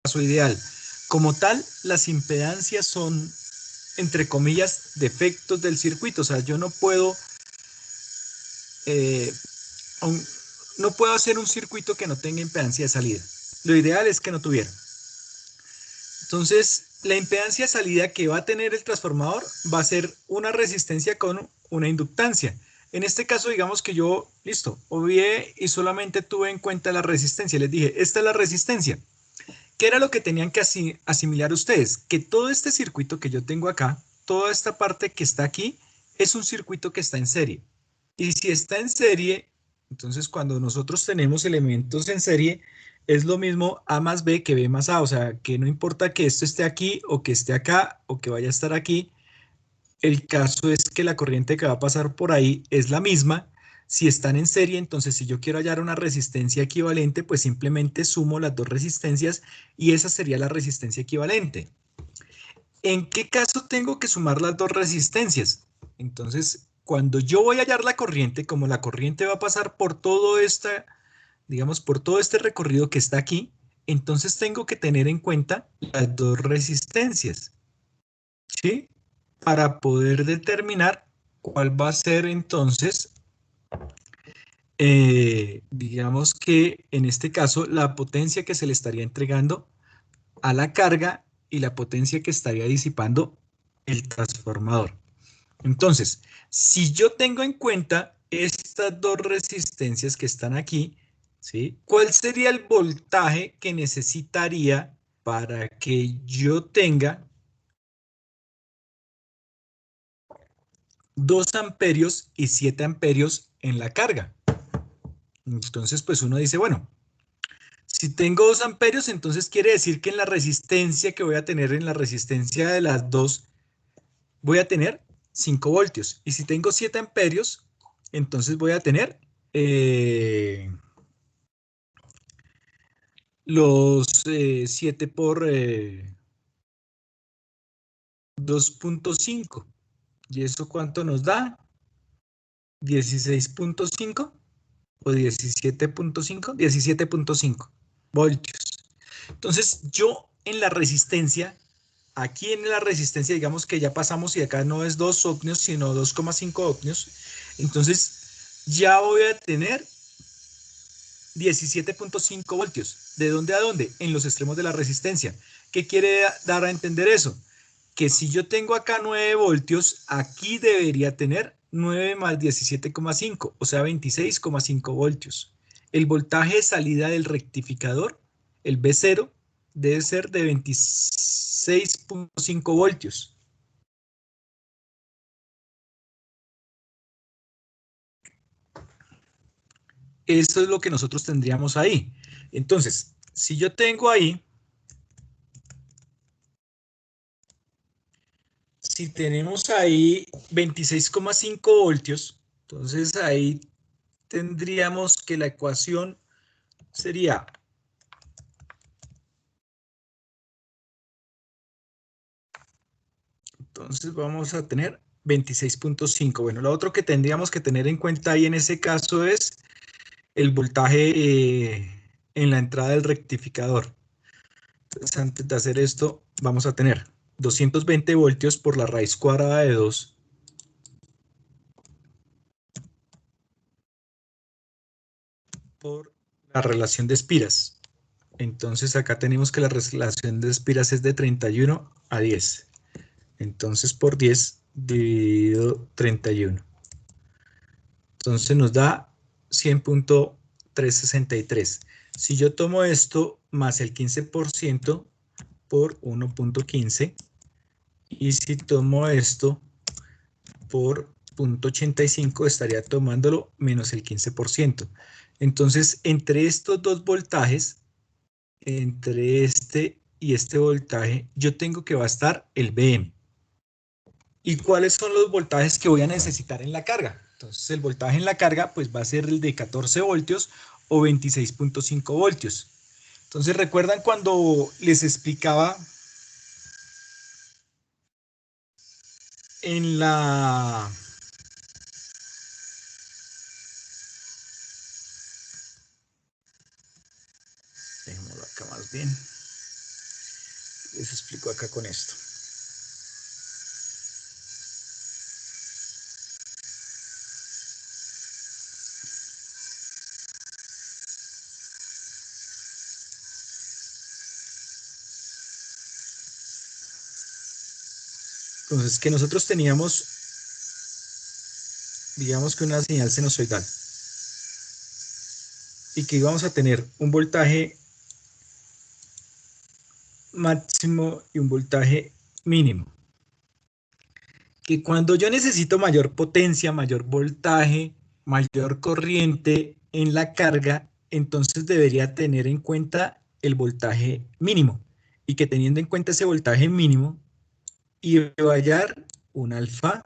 caso ideal. Como tal, las impedancias son, entre comillas, defectos del circuito. O sea, yo no puedo, eh, no puedo hacer un circuito que no tenga impedancia de salida. Lo ideal es que no tuviera. Entonces, la impedancia de salida que va a tener el transformador va a ser una resistencia con una inductancia. En este caso, digamos que yo, listo, obvié y solamente tuve en cuenta la resistencia. Les dije, esta es la resistencia. ¿Qué era lo que tenían que asimilar ustedes? Que todo este circuito que yo tengo acá, toda esta parte que está aquí, es un circuito que está en serie. Y si está en serie, entonces cuando nosotros tenemos elementos en serie, es lo mismo A más B que B más A. O sea, que no importa que esto esté aquí o que esté acá o que vaya a estar aquí, el caso es que la corriente que va a pasar por ahí es la misma. Si están en serie, entonces si yo quiero hallar una resistencia equivalente, pues simplemente sumo las dos resistencias y esa sería la resistencia equivalente. ¿En qué caso tengo que sumar las dos resistencias? Entonces, cuando yo voy a hallar la corriente, como la corriente va a pasar por todo esta, digamos, por todo este recorrido que está aquí, entonces tengo que tener en cuenta las dos resistencias, ¿sí? Para poder determinar cuál va a ser entonces, digamos que en este caso, la potencia que se le estaría entregando a la carga y la potencia que estaría disipando el transformador. Entonces, si yo tengo en cuenta estas dos resistencias que están aquí, ¿sí? ¿Cuál sería el voltaje que necesitaría para que yo tenga 2 amperios y 7 amperios en la carga? Entonces, pues uno dice, bueno, si tengo 2 amperios, entonces quiere decir que en la resistencia que voy a tener, en la resistencia de las dos, voy a tener 5 voltios. Y si tengo 7 amperios, entonces voy a tener los 7 por 2.5. ¿Y eso cuánto nos da? 16.5 o 17.5, 17.5 voltios. Entonces, yo en la resistencia, aquí en la resistencia, digamos que ya pasamos y acá no es 2 ohmios, sino 2,5 ohmios. Entonces, ya voy a tener 17.5 voltios. ¿De dónde a dónde? En los extremos de la resistencia. ¿Qué quiere dar a entender eso? Que si yo tengo acá 9 voltios, aquí debería tener 9 más 17,5, o sea, 26,5 voltios. El voltaje de salida del rectificador, el B0, debe ser de 26,5 voltios. Eso es lo que nosotros tendríamos ahí. Entonces, si yo tengo ahí, si tenemos ahí 26,5 voltios, entonces ahí tendríamos que la ecuación sería, entonces vamos a tener 26,5. Bueno, lo otro que tendríamos que tener en cuenta ahí en ese caso es el voltaje en la entrada del rectificador. Entonces, antes de hacer esto, vamos a tener 220 voltios por la raíz cuadrada de 2 por la relación de espiras. Entonces, acá tenemos que la relación de espiras es de 31 a 10. Entonces, por 10 dividido 31. Entonces, nos da 100.363. Si yo tomo esto más el 15% por 1.15 y si tomo esto por 0.85 estaría tomándolo menos el 15%. Entonces, entre estos dos voltajes, entre este y este voltaje, yo tengo que va a estar el BM. ¿Y cuáles son los voltajes que voy a necesitar en la carga? Entonces, el voltaje en la carga pues va a ser el de 14 voltios o 26.5 voltios. Entonces, ¿recuerdan cuando les explicaba en la... Dejémoslo acá más bien. Les explico acá con esto. Entonces, que nosotros teníamos, digamos que una señal sinusoidal, y que íbamos a tener un voltaje máximo y un voltaje mínimo. Que cuando yo necesito mayor potencia, mayor voltaje, mayor corriente en la carga, entonces debería tener en cuenta el voltaje mínimo. Y que teniendo en cuenta ese voltaje mínimo, iba a hallar un alfa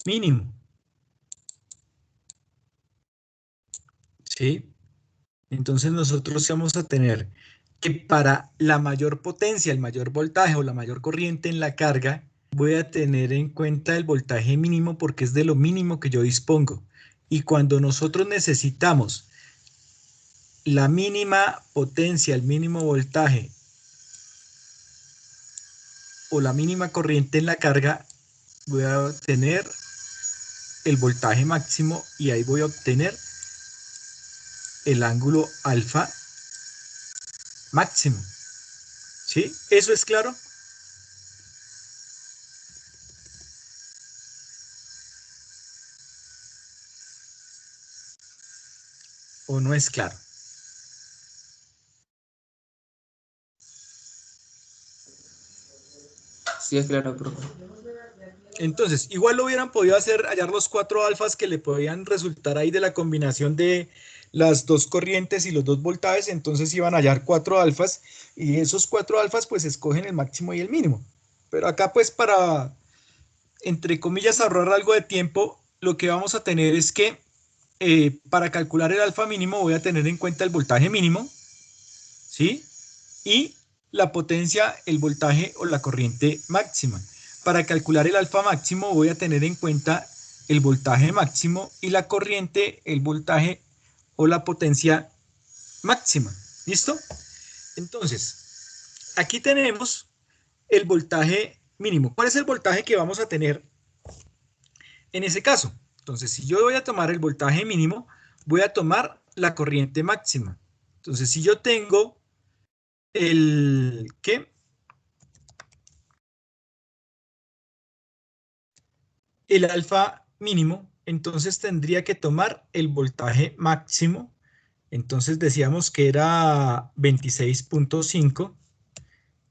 mínimo. ¿Sí? Entonces nosotros vamos a tener que para la mayor potencia, el mayor voltaje o la mayor corriente en la carga, voy a tener en cuenta el voltaje mínimo porque es de lo mínimo que yo dispongo. Y cuando nosotros necesitamos la mínima potencia, el mínimo voltaje o la mínima corriente en la carga, voy a obtener el voltaje máximo y ahí voy a obtener el ángulo alfa máximo. ¿Sí? ¿Eso es claro? ¿O no es claro? Sí, es claro, profe. Entonces, igual lo hubieran podido hacer, hallar los 4 alfas que le podían resultar ahí de la combinación de las dos corrientes y los dos voltajes, entonces iban a hallar 4 alfas y esos 4 alfas pues escogen el máximo y el mínimo. Pero acá pues para, entre comillas, ahorrar algo de tiempo, lo que vamos a tener es que para calcular el alfa mínimo voy a tener en cuenta el voltaje mínimo, ¿sí? Y la potencia, el voltaje o la corriente máxima. Para calcular el alfa máximo voy a tener en cuenta el voltaje máximo y la corriente, el voltaje o la potencia máxima. ¿Listo? Entonces, aquí tenemos el voltaje mínimo. ¿Cuál es el voltaje que vamos a tener en ese caso? Entonces, si yo voy a tomar el voltaje mínimo, voy a tomar la corriente máxima. Entonces, si yo tengo ¿qué? El alfa mínimo, entonces tendría que tomar el voltaje máximo. Entonces decíamos que era 26.5.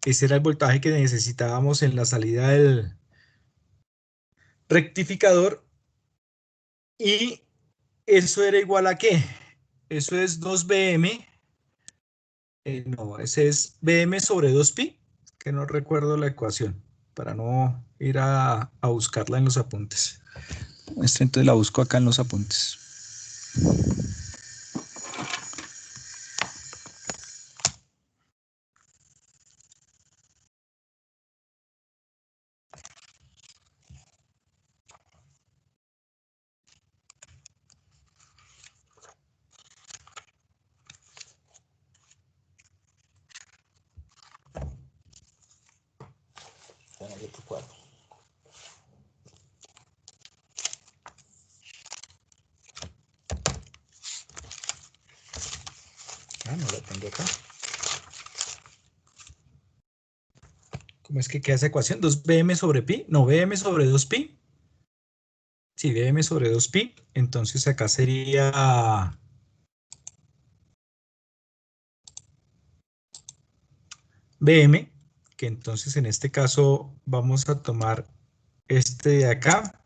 Ese era el voltaje que necesitábamos en la salida del rectificador. Y eso era igual a ¿qué? Eso es 2 Bm. No, ese es Bm sobre 2pi, que no recuerdo la ecuación, para no ir a buscarla en los apuntes. Entonces la busco acá en los apuntes. Ah, no la tengo acá. ¿Cómo es que queda esa ecuación? 2Bm sobre pi. No, Bm sobre 2pi. Sí, Bm sobre 2pi. Entonces acá sería Bm, que entonces en este caso vamos a tomar este de acá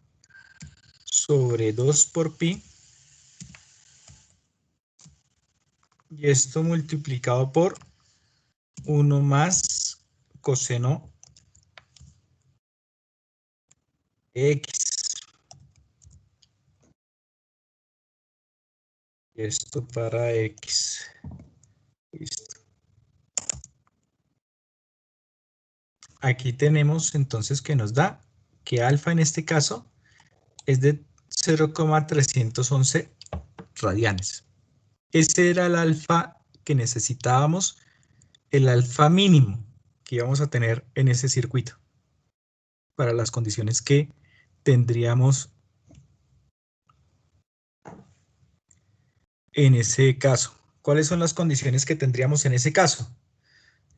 sobre 2 por pi. Y esto multiplicado por 1 más coseno x. Y esto para x. Listo. Aquí tenemos entonces que nos da que alfa en este caso es de 0,311 radianes. Ese era el alfa que necesitábamos el alfa mínimo que íbamos a tener en ese circuito para las condiciones que tendríamos en ese caso. ¿Cuáles son las condiciones que tendríamos en ese caso?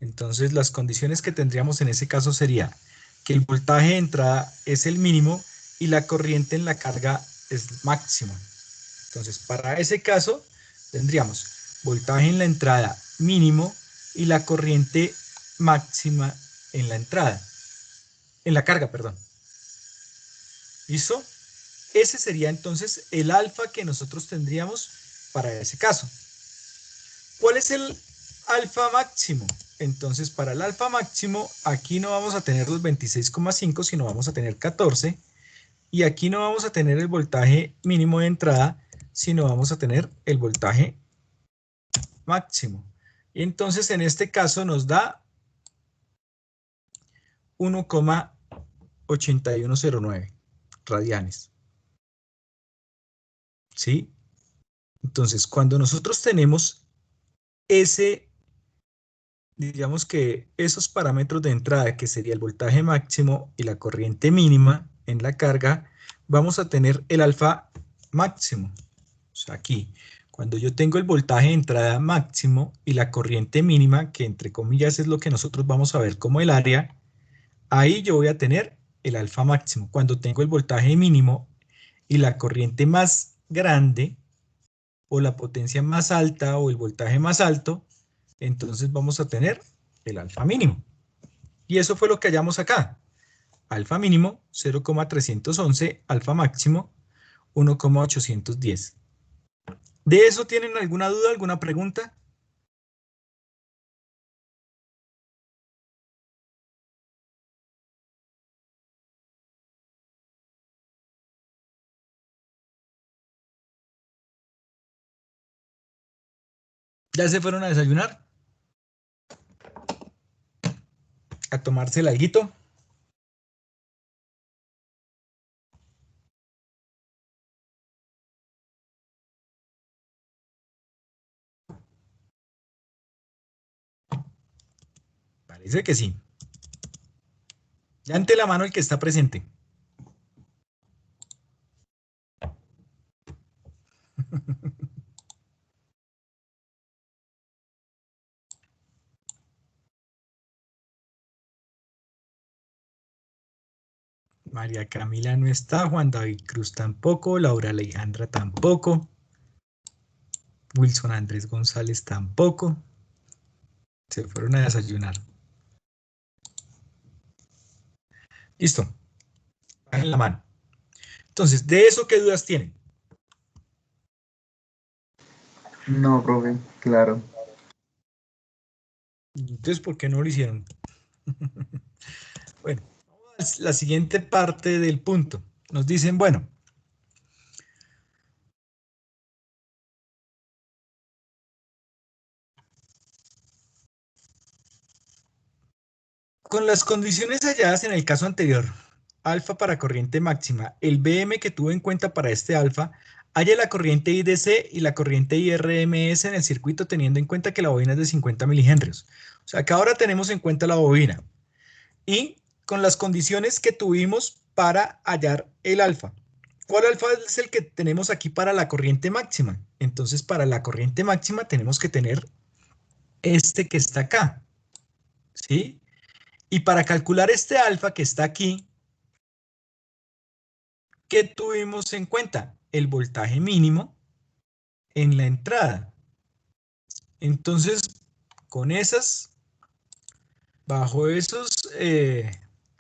Entonces, las condiciones que tendríamos en ese caso sería que el voltaje de entrada es el mínimo y la corriente en la carga es máximo. Entonces, para ese caso, tendríamos voltaje en la entrada mínimo y la corriente máxima en la entrada, en la carga, perdón. ¿Listo? Ese sería entonces el alfa que nosotros tendríamos para ese caso. ¿Cuál es el alfa máximo? Entonces, para el alfa máximo, aquí no vamos a tener los 26,5, sino vamos a tener 14. Y aquí no vamos a tener el voltaje mínimo de entrada, sino vamos a tener el voltaje máximo. Y entonces, en este caso, nos da 1,8109 radianes. ¿Sí? Entonces, cuando nosotros tenemos digamos que esos parámetros de entrada, que sería el voltaje máximo y la corriente mínima en la carga, vamos a tener el alfa máximo. O sea, aquí, cuando yo tengo el voltaje de entrada máximo y la corriente mínima, que entre comillas es lo que nosotros vamos a ver como el área, ahí yo voy a tener el alfa máximo. Cuando tengo el voltaje mínimo y la corriente más grande, o la potencia más alta, o el voltaje más alto, entonces vamos a tener el alfa mínimo. Y eso fue lo que hallamos acá. Alfa mínimo 0,311, alfa máximo 1,810. ¿De eso tienen alguna duda, alguna pregunta? ¿Ya se fueron a desayunar? ¿A tomarse el alguito? Parece que sí. Levante la mano el que está presente. María Camila no está, Juan David Cruz tampoco, Laura Alejandra tampoco, Wilson Andrés González tampoco. Se fueron a desayunar. Listo. Bajen la mano. Entonces, ¿de eso qué dudas tienen? No, profe, claro. Entonces, ¿por qué no lo hicieron? Bueno, la siguiente parte del punto. Nos dicen, bueno, con las condiciones halladas en el caso anterior, alfa para corriente máxima, el BM que tuvo en cuenta para este alfa, halla la corriente IDC y la corriente IRMS en el circuito teniendo en cuenta que la bobina es de 50 milihenrios. O sea que ahora tenemos en cuenta la bobina. Y con las condiciones que tuvimos para hallar el alfa. ¿Cuál alfa es el que tenemos aquí para la corriente máxima? Entonces, para la corriente máxima tenemos que tener este que está acá, ¿sí? Y para calcular este alfa que está aquí, ¿qué tuvimos en cuenta? El voltaje mínimo en la entrada. Entonces, con esas, bajo esas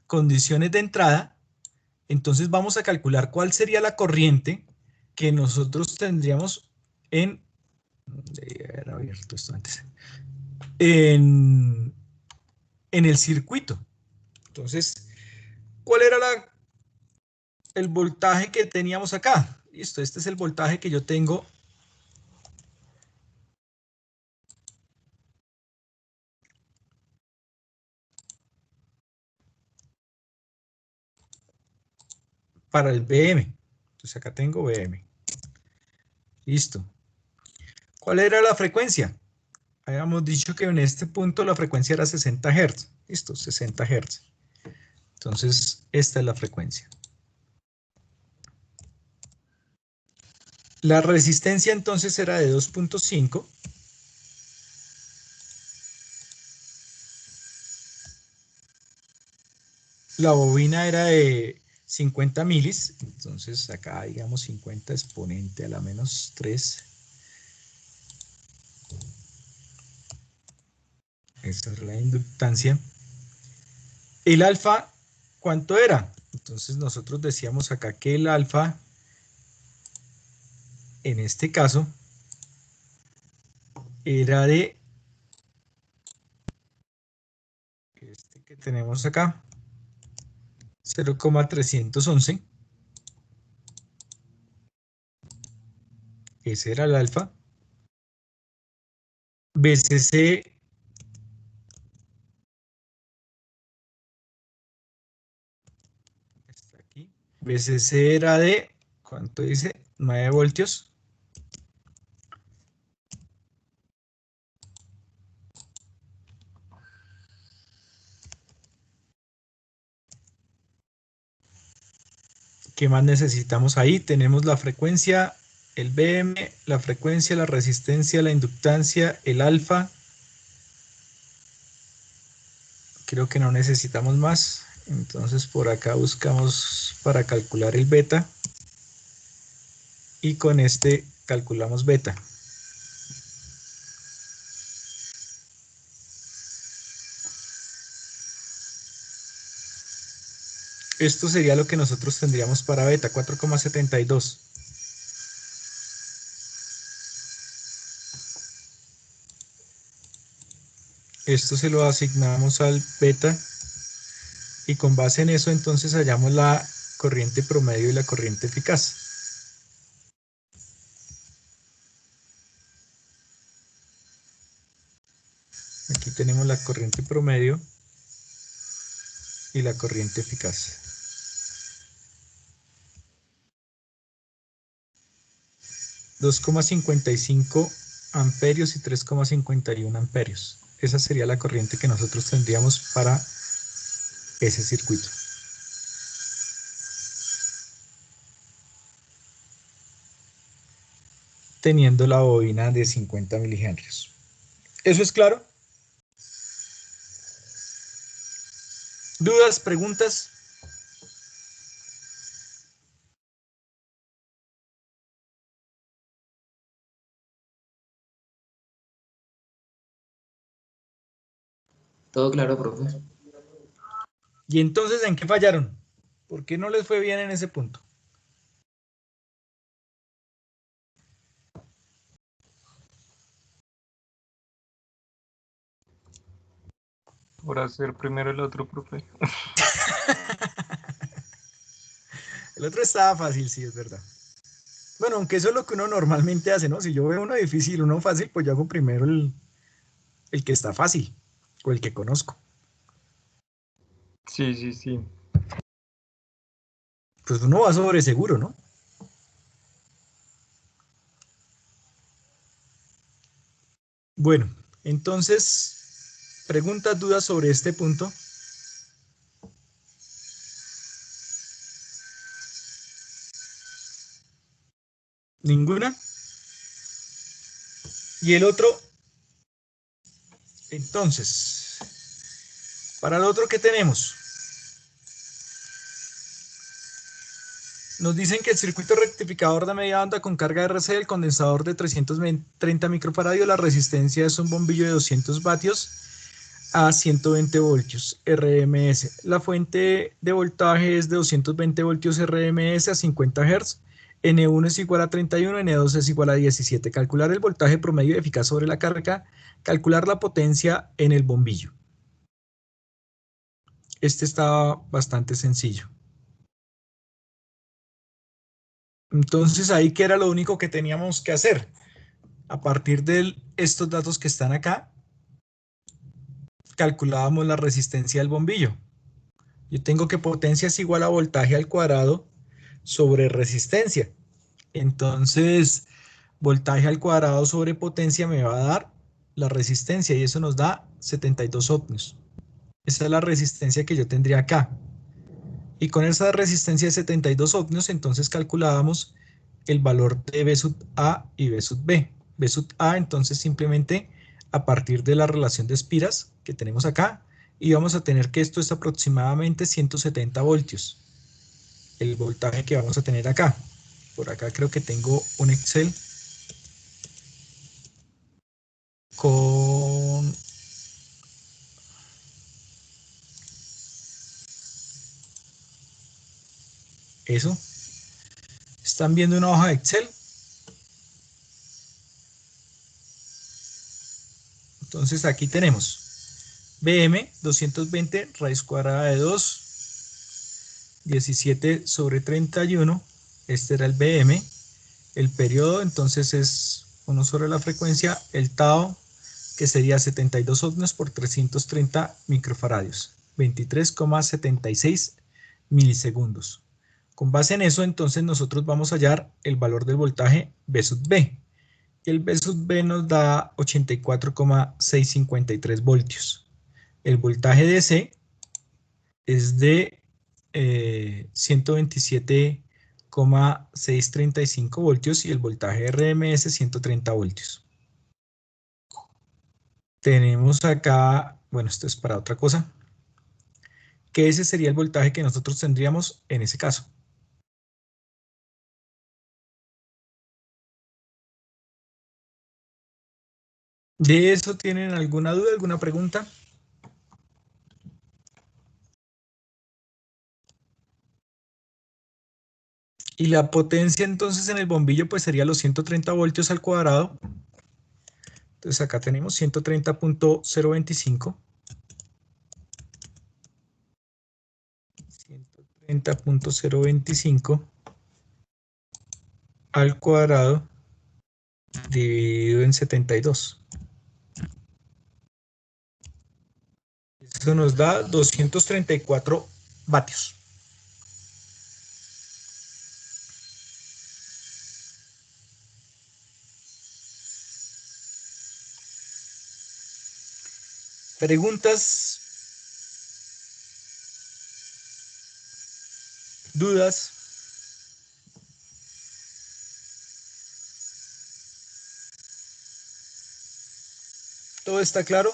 condiciones de entrada, entonces vamos a calcular cuál sería la corriente que nosotros tendríamos en, haber abierto esto antes, en el circuito. Entonces, ¿cuál era el voltaje que teníamos acá? Listo, este es el voltaje que yo tengo para el BM. Entonces acá tengo BM. Listo. ¿Cuál era la frecuencia? Habíamos dicho que en este punto la frecuencia era 60 Hz. Listo, 60 Hz. Entonces, esta es la frecuencia. La resistencia entonces era de 2.5. La bobina era de 50 milis. Entonces acá digamos 50 exponente a la menos 3. Esa es la inductancia. El alfa, ¿cuánto era? Entonces nosotros decíamos acá que el alfa, en este caso, era de este que tenemos acá, 0,311. Ese era el alfa. BCC está aquí. BCC era de, ¿cuánto dice? 9 voltios. ¿Qué más necesitamos ahí? Tenemos la frecuencia, el BM, la frecuencia, la resistencia, la inductancia, el alfa. Creo que no necesitamos más. Entonces por acá buscamos para calcular el beta. Y con este calculamos beta. Esto sería lo que nosotros tendríamos para beta, 4,72. Esto se lo asignamos al beta y con base en eso entonces hallamos la corriente promedio y la corriente eficaz. Aquí tenemos la corriente promedio y la corriente eficaz. 2,55 amperios y 3,51 amperios. Esa sería la corriente que nosotros tendríamos para ese circuito. Teniendo la bobina de 50 milihenrios. ¿Eso es claro? ¿Dudas, preguntas? Todo claro, profe. ¿Y entonces en qué fallaron? ¿Por qué no les fue bien en ese punto? Por hacer primero el otro, profe. El otro estaba fácil, sí, es verdad. Bueno, aunque eso es lo que uno normalmente hace, ¿no? Si yo veo uno difícil, uno fácil, pues yo hago primero el que está fácil o el que conozco. Sí, sí, sí. Pues uno va sobre seguro, ¿no? Bueno, entonces, preguntas, dudas sobre este punto. ¿Ninguna? Y el otro, entonces, para el otro, ¿qué tenemos? Nos dicen que el circuito rectificador de media onda con carga RC, el condensador de 330 microfaradios, la resistencia es un bombillo de 200 vatios a 120 voltios RMS. La fuente de voltaje es de 220 voltios RMS a 50 Hz. N1 es igual a 31, N2 es igual a 17. Calcular el voltaje promedio eficaz sobre la carga. Calcular la potencia en el bombillo. Este está bastante sencillo. Entonces ahí que era lo único que teníamos que hacer. A partir de estos datos que están acá, calculábamos la resistencia del bombillo. Yo tengo que potencia es igual a voltaje al cuadrado sobre resistencia. Entonces, voltaje al cuadrado sobre potencia me va a dar la resistencia y eso nos da 72 ohmios. Esa es la resistencia que yo tendría acá. Y con esa resistencia de 72 ohmios, entonces calculábamos el valor de V sub A y V sub B. V sub A, entonces simplemente a partir de la relación de espiras que tenemos acá, y vamos a tener que esto es aproximadamente 170 voltios. El voltaje que vamos a tener acá. Por acá creo que tengo un Excel con eso. ¿Están viendo una hoja de Excel? Entonces aquí tenemos BM 220 raíz cuadrada de 2, 17 sobre 31. Este era el BM. El periodo entonces es 1 sobre la frecuencia, el tau, que sería 72 ohmios por 330 microfaradios, 23,76 milisegundos. Con base en eso, entonces nosotros vamos a hallar el valor del voltaje V sub B. El V sub B nos da 84,653 voltios. El voltaje DC es de 127,635 voltios y el voltaje RMS 130 voltios. Tenemos acá, bueno, esto es para otra cosa, que ese sería el voltaje que nosotros tendríamos en ese caso. ¿De eso tienen alguna duda, alguna pregunta? Y la potencia entonces en el bombillo pues sería los 130 voltios al cuadrado. Entonces acá tenemos 130.025. 130.025 al cuadrado dividido en 72. Eso nos da 234 vatios. ¿Preguntas? ¿Dudas? ¿Todo está claro?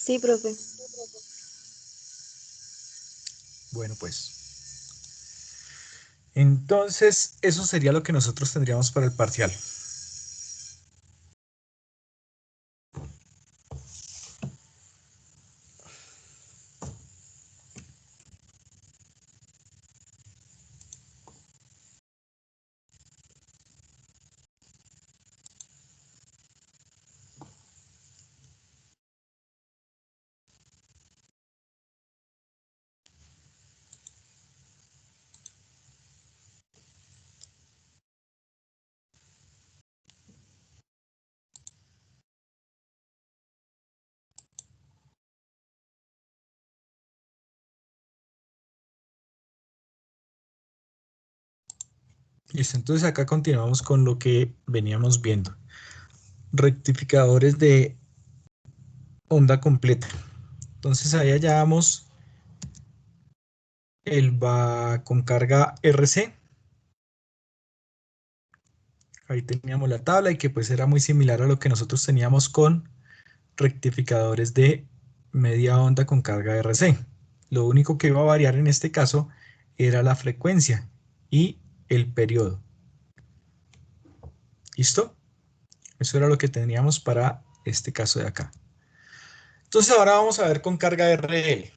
Sí, profe. Bueno, pues. Entonces, eso sería lo que nosotros tendríamos para el parcial. Listo, entonces acá continuamos con lo que veníamos viendo. Rectificadores de onda completa. Entonces ahí hallamos el va con carga RC. Ahí teníamos la tabla y que pues era muy similar a lo que nosotros teníamos con rectificadores de media onda con carga RC. Lo único que iba a variar en este caso era la frecuencia y el periodo. ¿Listo? Eso era lo que teníamos para este caso de acá. Entonces ahora vamos a ver con carga RL.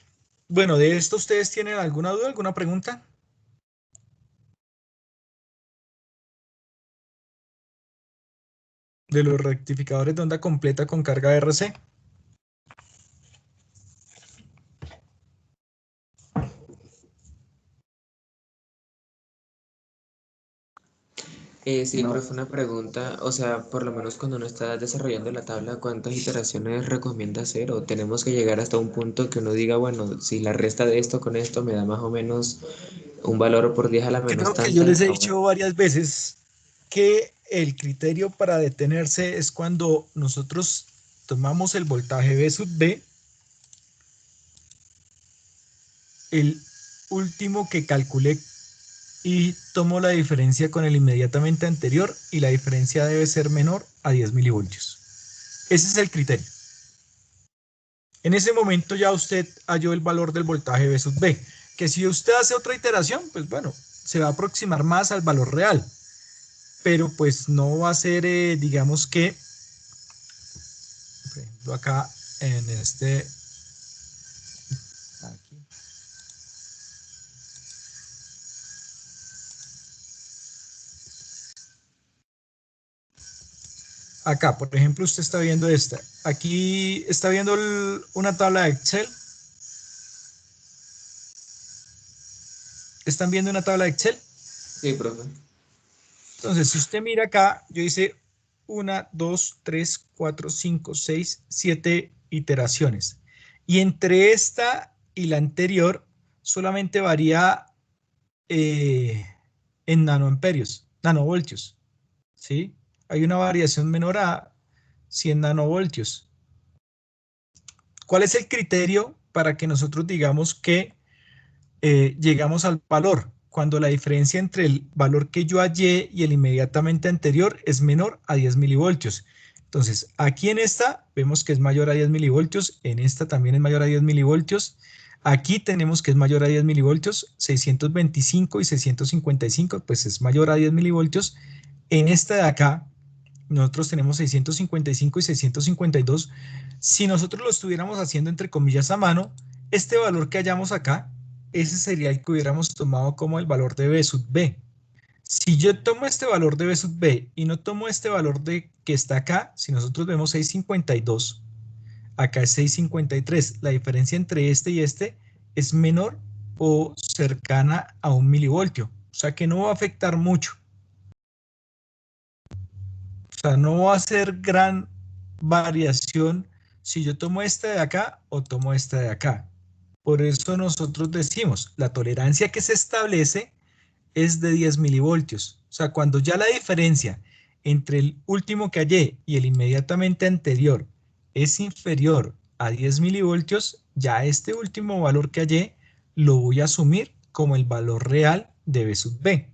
Bueno, ¿de esto ustedes tienen alguna duda, alguna pregunta? de los rectificadores de onda completa con carga RC. Sí, No. profe, una pregunta, o sea, por lo menos cuando uno está desarrollando la tabla, ¿cuántas iteraciones recomienda hacer? ¿O tenemos que llegar hasta un punto que uno diga, bueno, si la resta de esto con esto me da más o menos un valor por 10 a la menos Creo que yo tanta? les he Ah, bueno. dicho varias veces que el criterio para detenerse es cuando nosotros tomamos el voltaje V sub B, el último que calculé, y tomo la diferencia con el inmediatamente anterior, y la diferencia debe ser menor a 10 milivoltios. Ese es el criterio. En ese momento ya usted halló el valor del voltaje V sub B, que si usted hace otra iteración, pues bueno, se va a aproximar más al valor real, pero pues no va a ser, digamos que, por ejemplo, acá en este, aquí, acá, por ejemplo, usted está viendo esta. Aquí está viendo una tabla de Excel. ¿Están viendo una tabla de Excel? Sí, profe. Entonces, si usted mira acá, yo hice 1, 2, 3, 4, 5, 6, 7 iteraciones. Y entre esta y la anterior solamente varía en nanoamperios, nanovoltios. ¿Sí? Hay una variación menor a 100 nanovoltios. ¿Cuál es el criterio para que nosotros digamos que llegamos al valor? Cuando la diferencia entre el valor que yo hallé y el inmediatamente anterior es menor a 10 milivoltios. Entonces, aquí en esta vemos que es mayor a 10 milivoltios, en esta también es mayor a 10 milivoltios, aquí tenemos que es mayor a 10 milivoltios, 625 y 655, pues es mayor a 10 milivoltios. En esta de acá, nosotros tenemos 655 y 652. Si nosotros lo estuviéramos haciendo entre comillas a mano, este valor que hallamos acá, ese sería el que hubiéramos tomado como el valor de B sub B. Si yo tomo este valor de B sub B y no tomo este valor de que está acá, si nosotros vemos 652, acá es 653, la diferencia entre este y este es menor o cercana a 1 milivoltio. O sea que no va a afectar mucho. O sea, no va a ser gran variación si yo tomo esta de acá o tomo esta de acá. Por eso nosotros decimos, la tolerancia que se establece es de 10 milivoltios. O sea, cuando ya la diferencia entre el último que hallé y el inmediatamente anterior es inferior a 10 milivoltios, ya este último valor que hallé lo voy a asumir como el valor real de B sub B.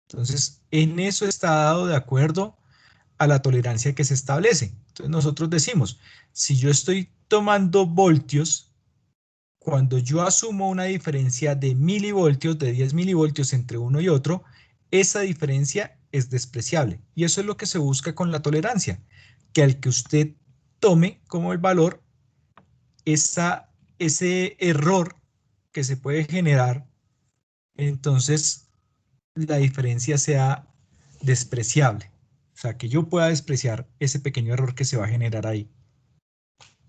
Entonces, en eso está dado de acuerdo a la tolerancia que se establece. Entonces nosotros decimos, si yo estoy tomando voltios, cuando yo asumo una diferencia de milivoltios, de 10 milivoltios entre uno y otro, esa diferencia es despreciable. Y eso es lo que se busca con la tolerancia, que al que usted tome como el valor, ese error que se puede generar, entonces la diferencia sea despreciable. O sea, que yo pueda despreciar ese pequeño error que se va a generar ahí.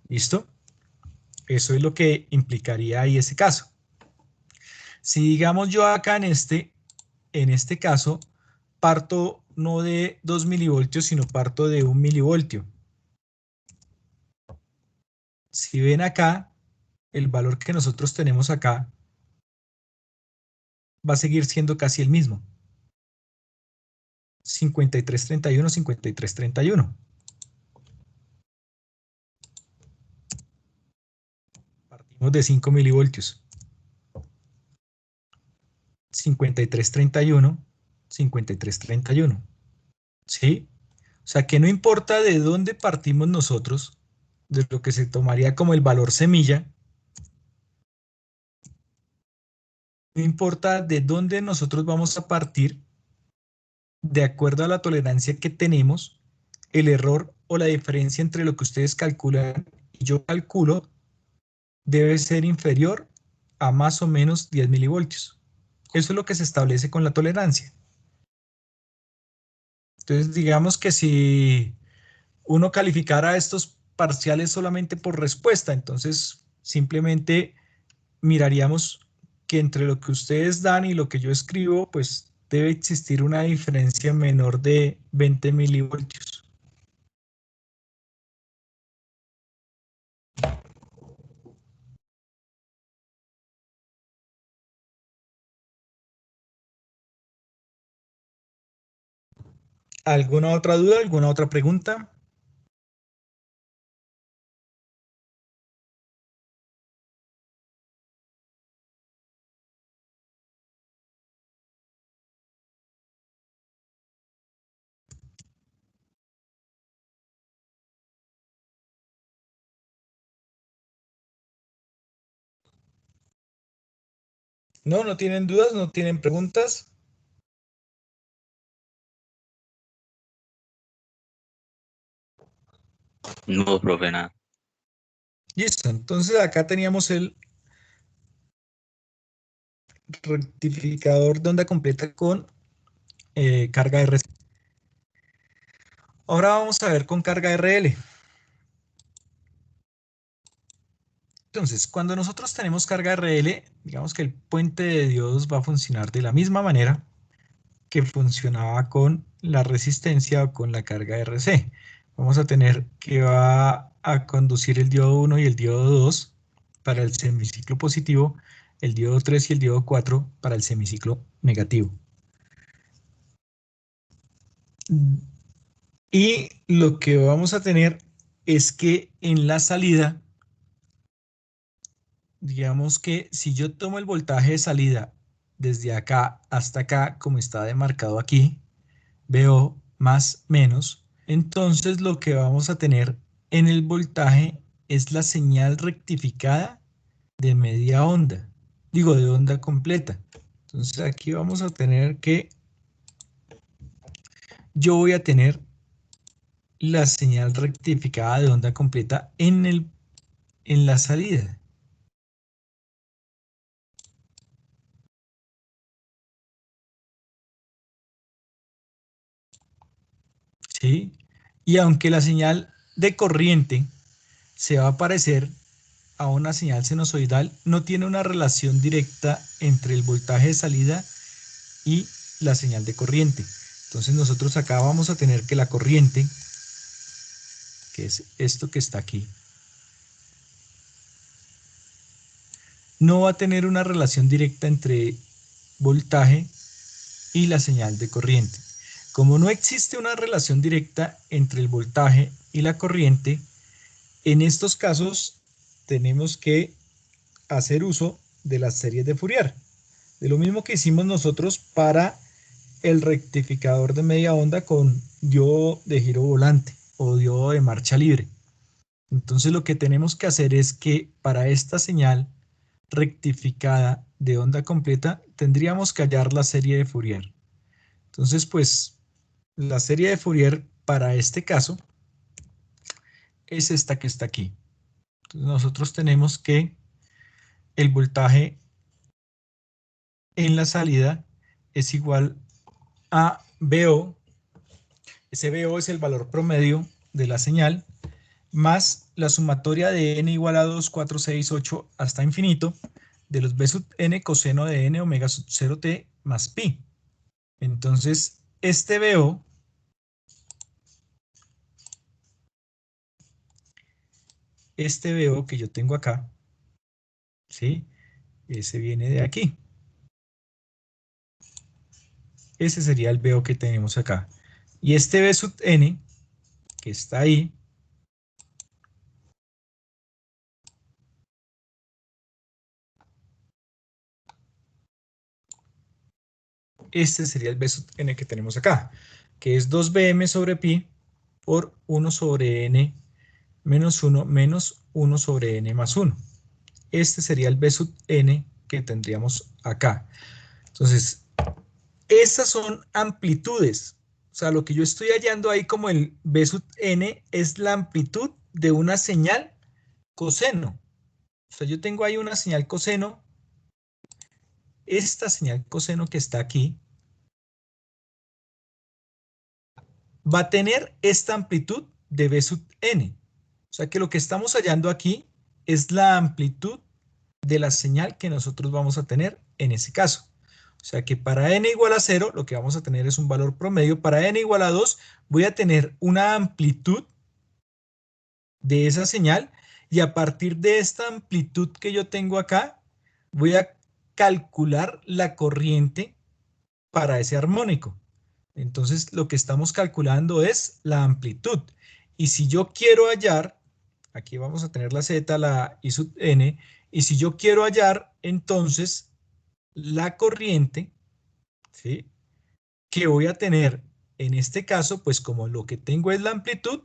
¿Listo? Eso es lo que implicaría ahí ese caso. Si digamos yo acá en este caso, parto no de 2 milivoltios, sino parto de 1 milivoltio. Si ven acá, el valor que nosotros tenemos acá va a seguir siendo casi el mismo. 5331, 5331. Partimos de 5 milivoltios. 5331, 5331. ¿Sí? O sea que no importa de dónde partimos nosotros, de lo que se tomaría como el valor semilla, no importa de dónde nosotros vamos a partir, de acuerdo a la tolerancia que tenemos, el error o la diferencia entre lo que ustedes calculan y yo calculo debe ser inferior a más o menos 10 milivoltios. Eso es lo que se establece con la tolerancia. Entonces, digamos que si uno calificara estos parciales solamente por respuesta, entonces simplemente miraríamos que entre lo que ustedes dan y lo que yo escribo, pues debe existir una diferencia menor de 20 milivoltios. ¿Alguna otra duda? ¿Alguna otra pregunta? ¿No? ¿No tienen dudas? ¿No tienen preguntas? No, profe, nada. Listo. Entonces acá teníamos el rectificador de onda completa con carga RC. Ahora vamos a ver con carga RL. Entonces, cuando nosotros tenemos carga RL, digamos que el puente de diodos va a funcionar de la misma manera que funcionaba con la resistencia o con la carga RC. Vamos a tener que va a conducir el diodo 1 y el diodo 2 para el semiciclo positivo, el diodo 3 y el diodo 4 para el semiciclo negativo. Y lo que vamos a tener es que en la salida, digamos que si yo tomo el voltaje de salida desde acá hasta acá, como está demarcado aquí, veo más menos, entonces lo que vamos a tener en el voltaje es la señal rectificada de media onda, digo de onda completa. Entonces aquí vamos a tener que yo voy a tener la señal rectificada de onda completa en la salida. ¿Sí? Y aunque la señal de corriente se va a parecer a una señal sinusoidal, no tiene una relación directa entre el voltaje de salida y la señal de corriente. Entonces nosotros acá vamos a tener que la corriente, que es esto que está aquí, no va a tener una relación directa entre voltaje y la señal de corriente. Como no existe una relación directa entre el voltaje y la corriente, en estos casos tenemos que hacer uso de las series de Fourier. De lo mismo que hicimos nosotros para el rectificador de media onda con diodo de giro volante o diodo de marcha libre. Entonces lo que tenemos que hacer es que para esta señal rectificada de onda completa tendríamos que hallar la serie de Fourier. Entonces pues la serie de Fourier para este caso es esta que está aquí. Entonces nosotros tenemos que el voltaje en la salida es igual a BO. Ese BO es el valor promedio de la señal más la sumatoria de n igual a 2, 4, 6, 8 hasta infinito de los b sub n coseno de n omega sub 0t más pi. Entonces, este BO que yo tengo acá, ¿sí? Ese viene de aquí. Ese sería el BO que tenemos acá. Y este b sub n, que está ahí, este sería el b sub n que tenemos acá, que es 2bm sobre pi por 1 sobre n menos 1 menos 1 sobre n más 1. Este sería el b sub n que tendríamos acá. Entonces, estas son amplitudes. O sea, lo que yo estoy hallando ahí como el b sub n es la amplitud de una señal coseno. O sea, yo tengo ahí una señal coseno. Esta señal coseno que está aquí va a tener esta amplitud de B sub n. O sea que lo que estamos hallando aquí es la amplitud de la señal que nosotros vamos a tener en ese caso. O sea que para n igual a 0, lo que vamos a tener es un valor promedio. Para n igual a 2, voy a tener una amplitud de esa señal, y a partir de esta amplitud que yo tengo acá, voy a calcular la corriente para ese armónico. Entonces, lo que estamos calculando es la amplitud. Y si yo quiero hallar, aquí vamos a tener la z, la I sub n, y si yo quiero hallar, entonces, la corriente, ¿sí?, que voy a tener en este caso, pues como lo que tengo es la amplitud,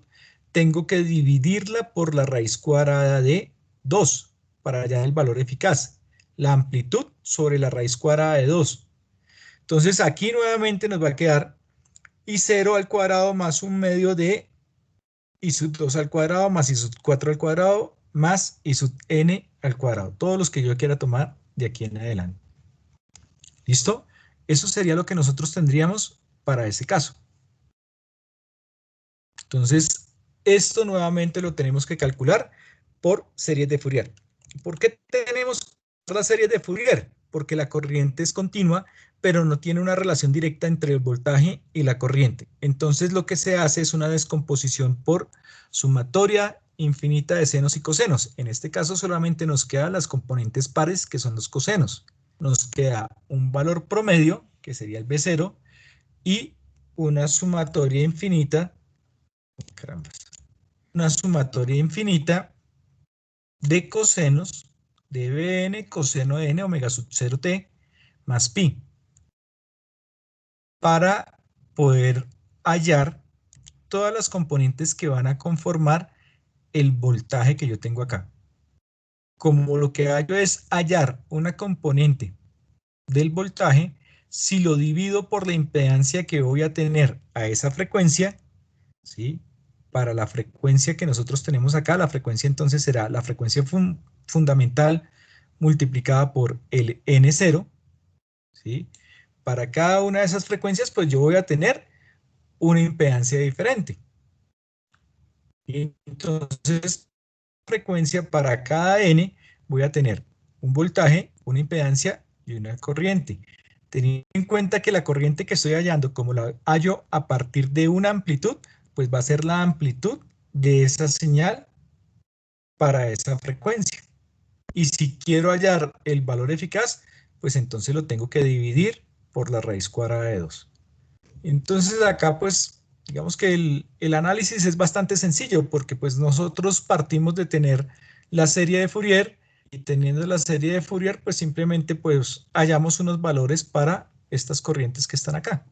tengo que dividirla por la raíz cuadrada de 2 para hallar el valor eficaz. La amplitud sobre la raíz cuadrada de 2. Entonces aquí nuevamente nos va a quedar I 0 al cuadrado más un medio de I sub 2 al cuadrado más I sub 4 al cuadrado más I sub n al cuadrado. Todos los que yo quiera tomar de aquí en adelante. ¿Listo? Eso sería lo que nosotros tendríamos para ese caso. Entonces, esto nuevamente lo tenemos que calcular por series de Fourier. ¿Por qué tenemos las series de Fourier? Porque la corriente es continua, pero no tiene una relación directa entre el voltaje y la corriente. Entonces, lo que se hace es una descomposición por sumatoria infinita de senos y cosenos. En este caso, solamente nos quedan las componentes pares, que son los cosenos. Nos queda un valor promedio, que sería el B0, y una sumatoria infinita, una sumatoria infinita de cosenos de Bn coseno de n omega sub 0t más pi, para poder hallar todas las componentes que van a conformar el voltaje que yo tengo acá. Como lo que hallo es hallar una componente del voltaje, si lo divido por la impedancia que voy a tener a esa frecuencia, ¿sí?, para la frecuencia que nosotros tenemos acá, la frecuencia entonces será la frecuencia fundamental multiplicada por el N0, ¿sí? Para cada una de esas frecuencias, pues yo voy a tener una impedancia diferente. Y entonces, frecuencia para cada N, voy a tener un voltaje, una impedancia y una corriente. Teniendo en cuenta que la corriente que estoy hallando, como la hallo a partir de una amplitud, pues va a ser la amplitud de esa señal para esa frecuencia. Y si quiero hallar el valor eficaz, pues entonces lo tengo que dividir por la raíz cuadrada de 2. Entonces acá pues digamos que el análisis es bastante sencillo, porque pues nosotros partimos de tener la serie de Fourier, y teniendo la serie de Fourier pues simplemente pues hallamos unos valores para estas corrientes que están acá.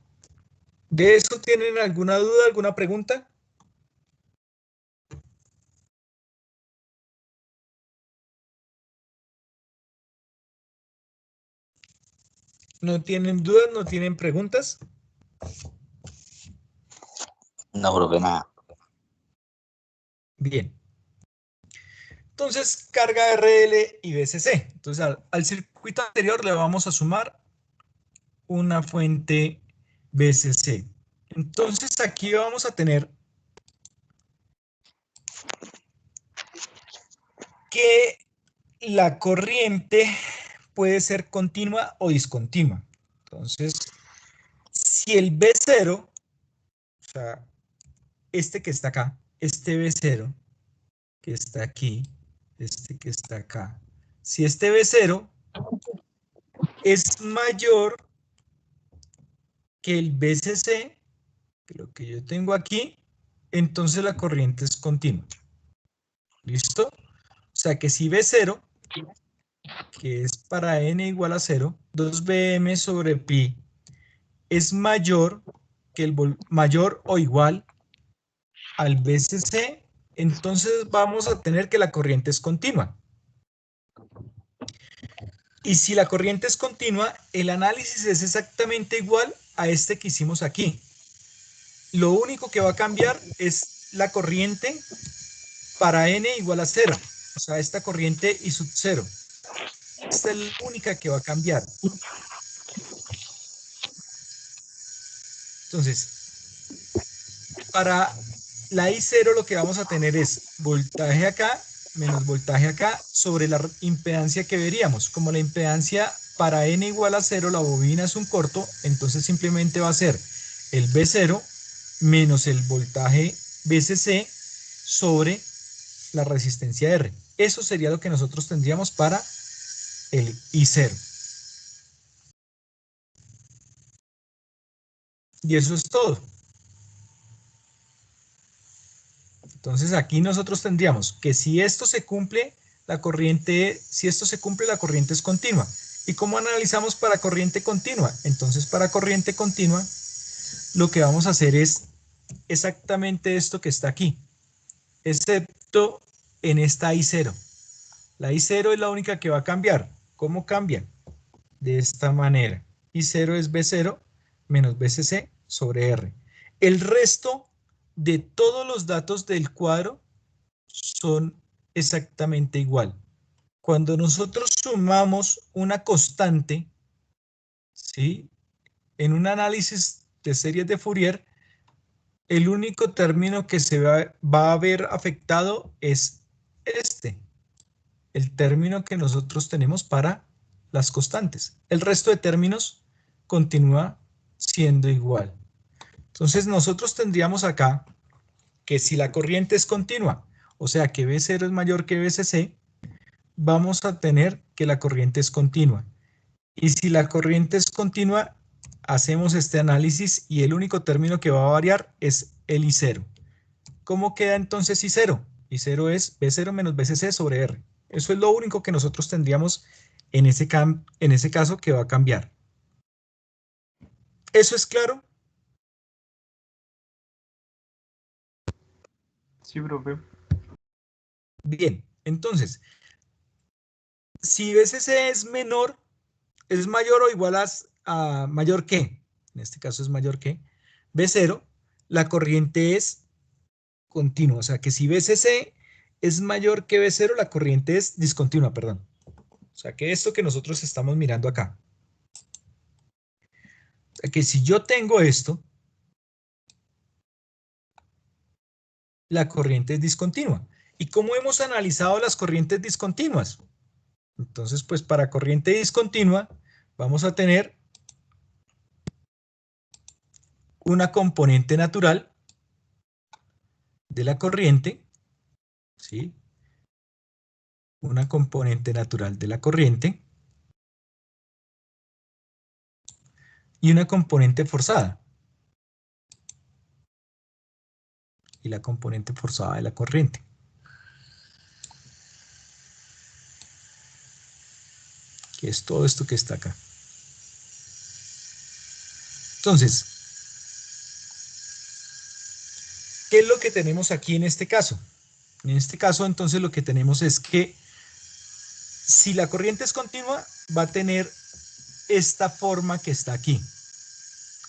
¿De eso tienen alguna duda, alguna pregunta? ¿No tienen dudas? ¿No tienen preguntas? No, profe, nada. Bien. Entonces, carga RL y BCC. Entonces, al circuito anterior le vamos a sumar una fuente BCC. Entonces, aquí vamos a tener que la corriente puede ser continua o discontinua. Entonces, si el B0, o sea, este que está acá, este B0 que está aquí, este que está acá, si este B0 es mayor que el BCC, que lo que yo tengo aquí, entonces la corriente es continua. ¿Listo? O sea que si B0, que es para n igual a 0, 2Bm sobre pi es mayor que mayor o igual al BCC, entonces vamos a tener que la corriente es continua. Y si la corriente es continua, el análisis es exactamente igual a este que hicimos aquí. Lo único que va a cambiar es la corriente para n igual a 0. O sea, esta corriente I sub 0. Esta es la única que va a cambiar. Entonces, para la I0 lo que vamos a tener es voltaje acá menos voltaje acá sobre la impedancia que veríamos. Como la impedancia para n igual a 0, la bobina es un corto, entonces simplemente va a ser el B0 menos el voltaje VCC sobre la resistencia R. Eso sería lo que nosotros tendríamos para el I0. Y eso es todo. Entonces aquí nosotros tendríamos que si esto se cumple, la corriente es continua. ¿Y cómo analizamos para corriente continua? Entonces para corriente continua lo que vamos a hacer es exactamente esto que está aquí, excepto en esta I0. La I0 es la única que va a cambiar. ¿Cómo cambia? De esta manera. I0 es B0 menos BCC sobre R. El resto de todos los datos del cuadro son exactamente igual. Cuando nosotros sumamos una constante, ¿sí?, en un análisis de series de Fourier, el único término que se va a ver afectado es este, el término que nosotros tenemos para las constantes. El resto de términos continúa siendo igual. Entonces nosotros tendríamos acá que si la corriente es continua, o sea que B0 es mayor que BCC, vamos a tener que la corriente es continua. Y si la corriente es continua, hacemos este análisis y el único término que va a variar es el I0. ¿Cómo queda entonces I0? I0 es B0 menos BCC sobre R. Eso es lo único que nosotros tendríamos en ese caso que va a cambiar. ¿Eso es claro? Sí, profe. Bien, entonces, si BCC es mayor o igual a mayor que, en este caso es mayor que B0, la corriente es continua. O sea que si BCC es mayor que B0, la corriente es discontinua, perdón. O sea que esto que nosotros estamos mirando acá. O sea que si yo tengo esto, la corriente es discontinua. ¿Y cómo hemos analizado las corrientes discontinuas? Entonces, pues para corriente discontinua vamos a tener una componente natural de la corriente, ¿sí? Una componente natural de la corriente y una componente forzada. Y la componente forzada de la corriente. Que es todo esto que está acá. Entonces, ¿qué es lo que tenemos aquí en este caso? En este caso, entonces, lo que tenemos es que si la corriente es continua, va a tener esta forma que está aquí.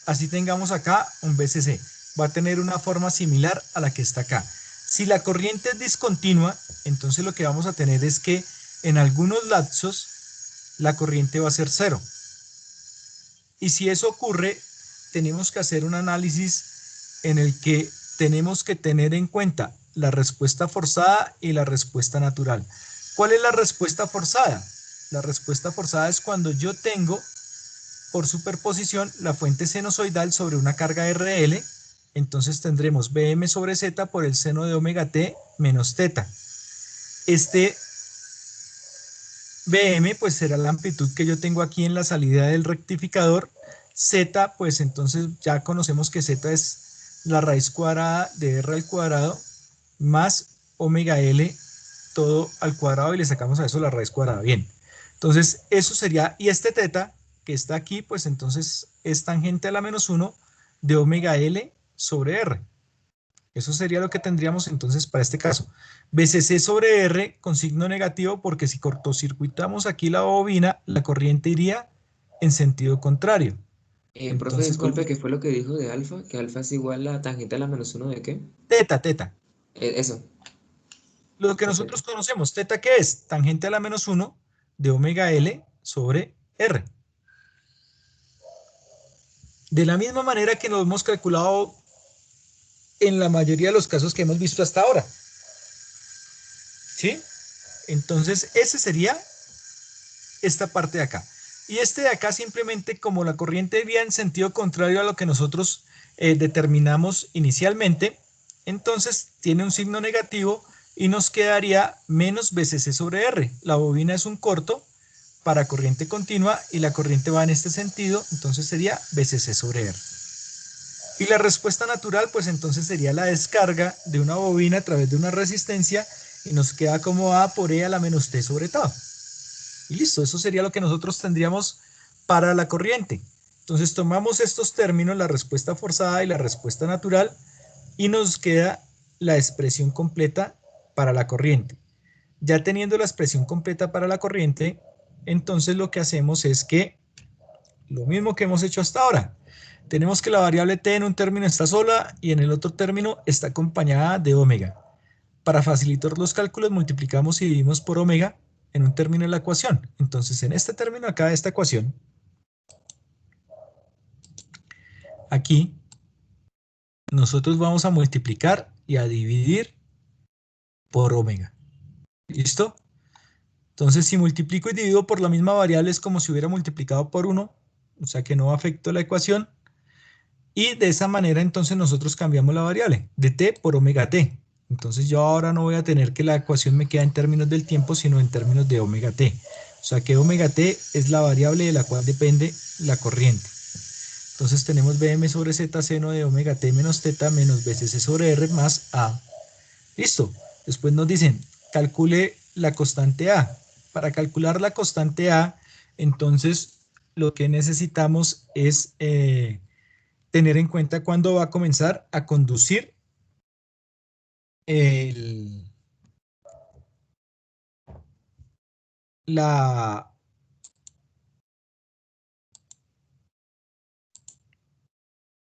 Así tengamos acá un BCC. Va a tener una forma similar a la que está acá. Si la corriente es discontinua, entonces lo que vamos a tener es que en algunos lapsos la corriente va a ser 0. Y si eso ocurre, tenemos que hacer un análisis en el que tenemos que tener en cuenta la respuesta forzada y la respuesta natural. ¿Cuál es la respuesta forzada? La respuesta forzada es cuando yo tengo por superposición la fuente sinusoidal sobre una carga RL, entonces tendremos Bm sobre Z por el seno de omega t menos teta. Este Bm pues será la amplitud que yo tengo aquí en la salida del rectificador. Z pues entonces ya conocemos que Z es la raíz cuadrada de R al cuadrado más omega L todo al cuadrado y le sacamos a eso la raíz cuadrada. Bien, entonces eso sería, y este teta que está aquí pues entonces es tangente a la menos 1 de omega L sobre R. Eso sería lo que tendríamos entonces para este caso. BCC sobre R con signo negativo porque si cortocircuitamos aquí la bobina, la corriente iría en sentido contrario. Profe, Entonces, disculpe, ¿qué fue lo que dijo de alfa? ¿Que alfa es igual a tangente a la menos 1 de qué? teta. Eso. Lo que Ok. nosotros conocemos, teta, ¿qué es? Tangente a la menos 1 de omega L sobre R. De la misma manera que nos hemos calculado en la mayoría de los casos que hemos visto hasta ahora. ¿Sí? Entonces, ese sería esta parte de acá. Y este de acá simplemente como la corriente iría en sentido contrario a lo que nosotros determinamos inicialmente, entonces tiene un signo negativo y nos quedaría menos BCC sobre R. La bobina es un corto para corriente continua y la corriente va en este sentido, entonces sería BCC sobre R. Y la respuesta natural, pues entonces sería la descarga de una bobina a través de una resistencia y nos queda como A por E a la menos T sobre tau. Y listo, eso sería lo que nosotros tendríamos para la corriente. Entonces tomamos estos términos, la respuesta forzada y la respuesta natural, y nos queda la expresión completa para la corriente. Ya teniendo la expresión completa para la corriente, entonces lo que hacemos es que, lo mismo que hemos hecho hasta ahora, tenemos que la variable t en un término está sola y en el otro término está acompañada de omega. Para facilitar los cálculos multiplicamos y dividimos por omega en un término de la ecuación. Entonces en este término acá de esta ecuación, aquí nosotros vamos a multiplicar y a dividir por omega. ¿Listo? Entonces si multiplico y divido por la misma variable es como si hubiera multiplicado por 1, o sea que no afectó la ecuación. Y de esa manera entonces nosotros cambiamos la variable de t por omega t. Entonces yo ahora no voy a tener que la ecuación me queda en términos del tiempo, sino en términos de omega t. O sea que omega t es la variable de la cual depende la corriente. Entonces tenemos Bm sobre Z seno de omega t menos θ menos BCC sobre R más A. Listo. Después nos dicen, calcule la constante A. Para calcular la constante A, entonces lo que necesitamos es tener en cuenta cuándo va a comenzar a conducir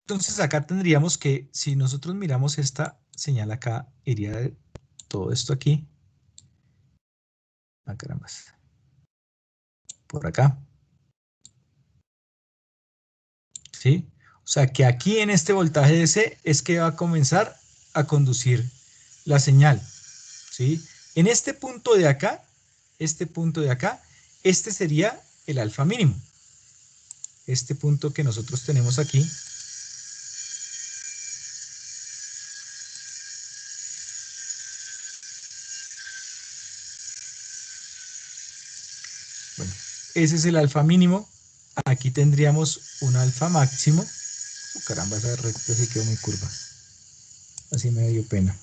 Entonces acá tendríamos que, si nosotros miramos esta señal acá, iría de todo esto aquí. Ah, caramba. Por acá. ¿Sí? O sea que aquí en este voltaje DC es que va a comenzar a conducir la señal. ¿Sí? En este punto de acá, este sería el alfa mínimo. Este punto que nosotros tenemos aquí. Bueno, ese es el alfa mínimo. Aquí tendríamos un alfa máximo. Oh, caramba, esa recta se quedó muy curva. Así me dio pena.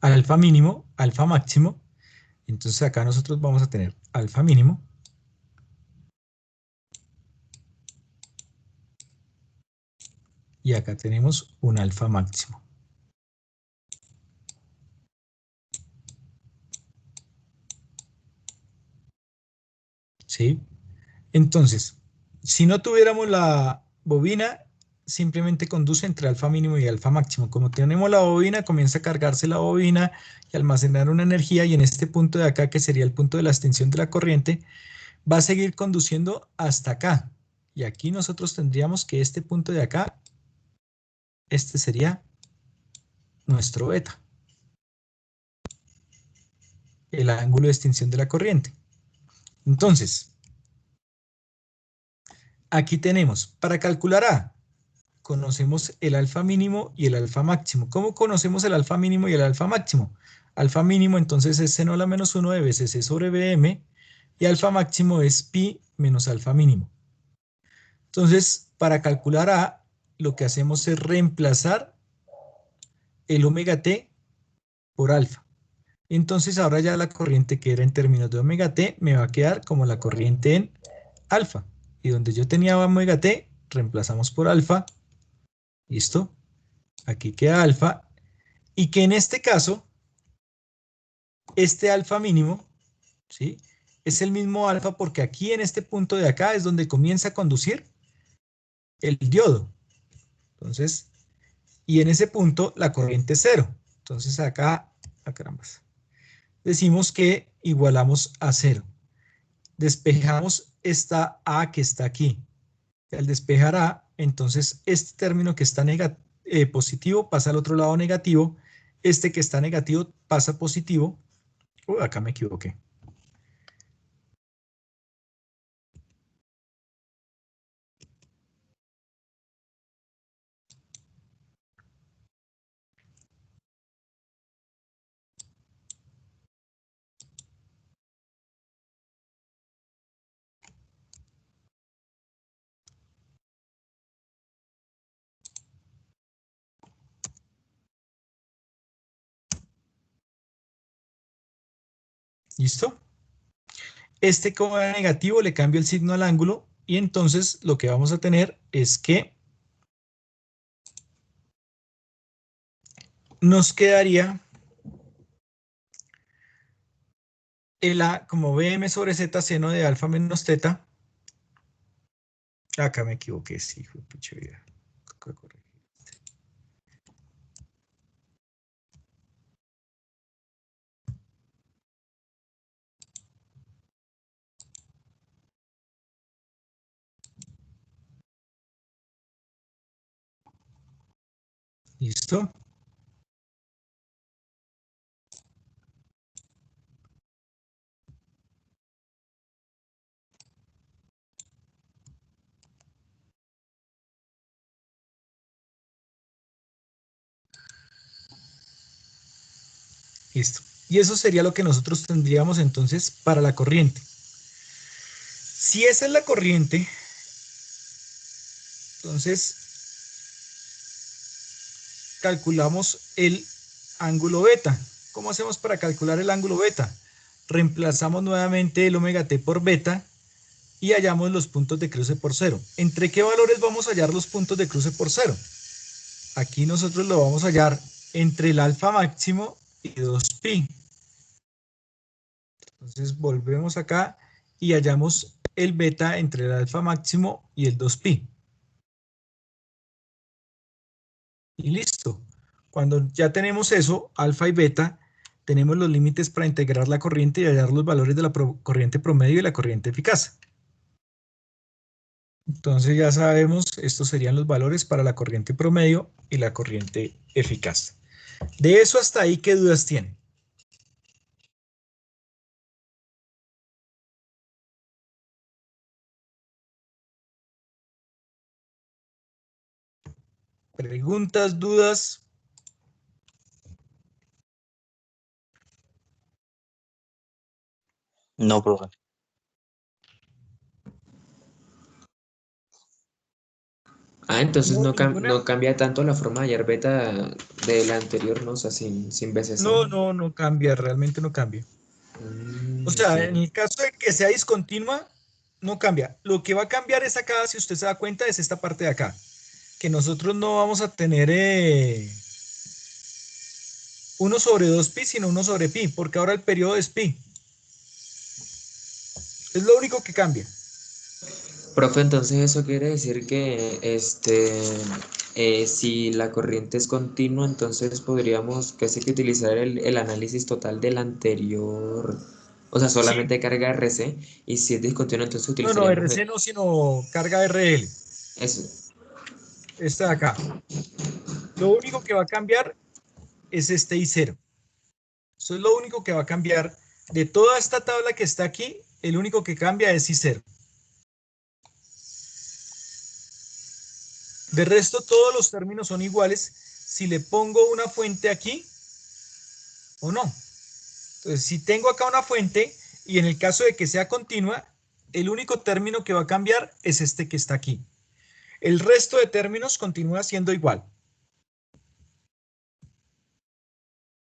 Alfa mínimo, alfa máximo. Entonces acá nosotros vamos a tener alfa mínimo. Y acá tenemos un alfa máximo. ¿Sí? Entonces, si no tuviéramos la bobina, simplemente conduce entre alfa mínimo y alfa máximo. Como tenemos la bobina, comienza a cargarse la bobina y almacenar una energía, y en este punto de acá, que sería el punto de la extensión de la corriente, va a seguir conduciendo hasta acá. Y aquí nosotros tendríamos que este punto de acá, este sería nuestro beta, el ángulo de extinción de la corriente. Entonces, aquí tenemos, para calcular A, conocemos el alfa mínimo y el alfa máximo. ¿Cómo conocemos el alfa mínimo y el alfa máximo? Alfa mínimo entonces es seno a la menos 1 de BCC sobre BM, y alfa máximo es pi menos alfa mínimo. Entonces, para calcular A, lo que hacemos es reemplazar el omega t por alfa. Entonces ahora ya la corriente que era en términos de omega t me va a quedar como la corriente en alfa. Y donde yo tenía omega t, reemplazamos por alfa. ¿Listo? Aquí queda alfa. Y que en este caso, este alfa mínimo, ¿sí?, es el mismo alfa porque aquí en este punto de acá es donde comienza a conducir el diodo. Entonces, y en ese punto la corriente es cero. Entonces acá carambas. Decimos que igualamos a 0. Despejamos esta A que está aquí. Al despejar A, entonces este término que está positivo pasa al otro lado negativo. Este que está negativo pasa positivo. Acá me equivoqué. ¿Listo? Este como era negativo le cambio el signo al ángulo y entonces lo que vamos a tener es que nos quedaría el A como BM sobre Z seno de alfa menos teta. Acá me equivoqué, sí, fue pucha vida. ¿Listo? Listo. Y eso sería lo que nosotros tendríamos entonces para la corriente. Si esa es la corriente, entonces calculamos el ángulo beta. ¿Cómo hacemos para calcular el ángulo beta? Reemplazamos nuevamente el omega t por beta y hallamos los puntos de cruce por cero. ¿Entre qué valores vamos a hallar los puntos de cruce por cero? Aquí nosotros lo vamos a hallar entre el alfa máximo y 2pi. Entonces volvemos acá y hallamos el beta entre el alfa máximo y el 2pi. Y listo. Cuando ya tenemos eso, alfa y beta, tenemos los límites para integrar la corriente y hallar los valores de la corriente promedio y la corriente eficaz. Entonces ya sabemos, estos serían los valores para la corriente promedio y la corriente eficaz. De eso hasta ahí, ¿qué dudas tienen? ¿Preguntas, dudas? No, profe. Entonces No, no, ninguna. no cambia tanto la forma de hallar beta de la anterior, ¿no? O sea, sin BCC. No cambia, realmente no cambia. O sea, en Ok. el caso de que sea discontinua, no cambia. Lo que va a cambiar es acá, si usted se da cuenta, es esta parte de acá. Que nosotros no vamos a tener 1 sobre 2pi, sino 1 sobre pi, porque ahora el periodo es pi. Es lo único que cambia. Profe, entonces eso quiere decir que si la corriente es continua, entonces podríamos casi que utilizar el análisis total del anterior, o sea, Sí, solamente carga RC, y si es discontinua, entonces no, utilizaríamos RC no, sino carga RL. eso. Esta de acá. Lo único que va a cambiar es este I0. Eso es lo único que va a cambiar. De toda esta tabla que está aquí, el único que cambia es I0. De resto, todos los términos son iguales si le pongo una fuente aquí o no. Entonces, si tengo acá una fuente y en el caso de que sea continua, el único término que va a cambiar es este que está aquí. El resto de términos continúa siendo igual.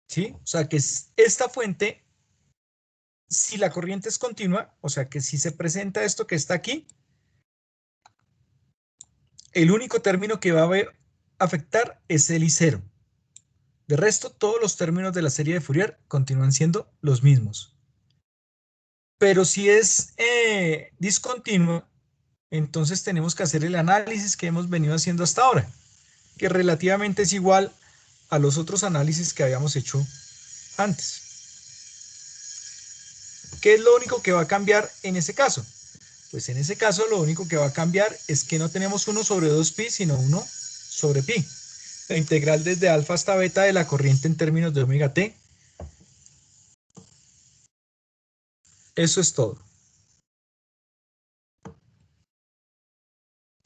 ¿Sí? O sea que esta fuente, si la corriente es continua, o sea que si se presenta esto que está aquí, el único término que va a afectar es el I0. De resto, todos los términos de la serie de Fourier continúan siendo los mismos. Pero si es discontinuo, entonces tenemos que hacer el análisis que hemos venido haciendo hasta ahora, que relativamente es igual a los otros análisis que habíamos hecho antes. ¿Qué es lo único que va a cambiar en ese caso? Pues en ese caso lo único que va a cambiar es que no tenemos 1 sobre 2pi, sino 1 sobre pi. La integral desde alfa hasta beta de la corriente en términos de omega t. Eso es todo.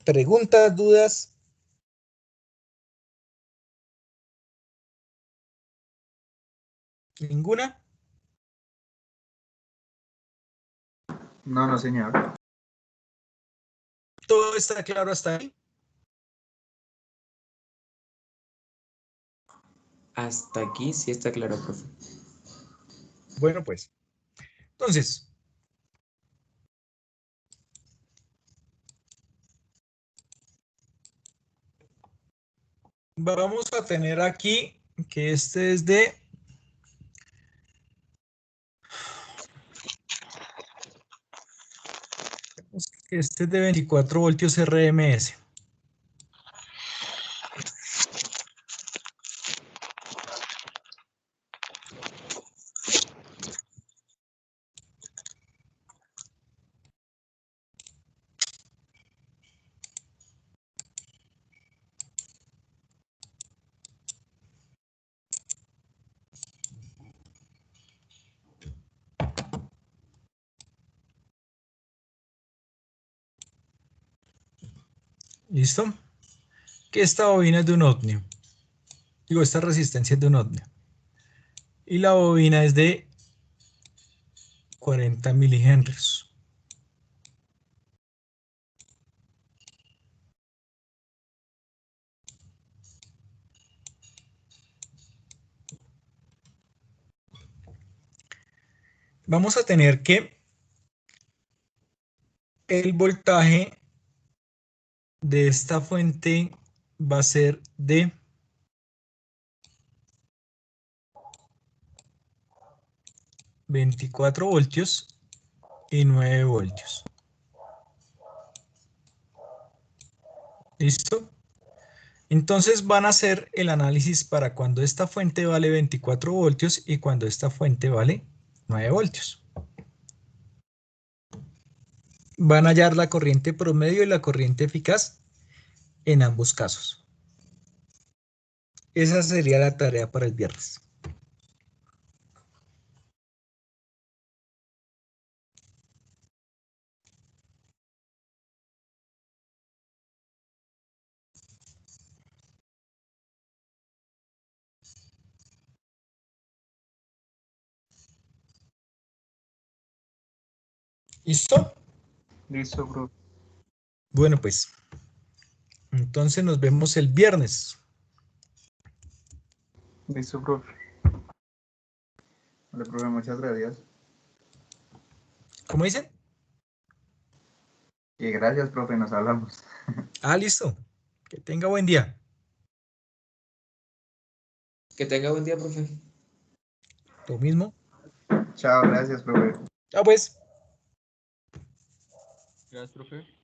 ¿Preguntas, dudas? ¿Ninguna? No, no, señor. ¿Todo está claro hasta ahí? Hasta aquí sí está claro, profe. Bueno, pues. Entonces, vamos a tener aquí que este es de este es de 24 voltios RMS. ¿Listo? Que esta bobina es de un ohmio. Digo, esta resistencia es de un ohmio. Y la bobina es de 40 milihenrios. Vamos a tener que el voltaje de esta fuente va a ser de 24 voltios y 9 voltios. ¿Listo? Entonces van a hacer el análisis para cuando esta fuente vale 24 voltios y cuando esta fuente vale 9 voltios. Van a hallar la corriente promedio y la corriente eficaz en ambos casos. Esa sería la tarea para el viernes. ¿Listo? Listo, profe. Bueno, pues, entonces nos vemos el viernes. Listo, profe. Vale, profe, muchas gracias. ¿Cómo dicen? Y gracias, profe, nos hablamos. Ah, listo. Que tenga buen día. Que tenga buen día, profe. Lo mismo. Chao, gracias, profe. Ah, pues. Gracias, profe.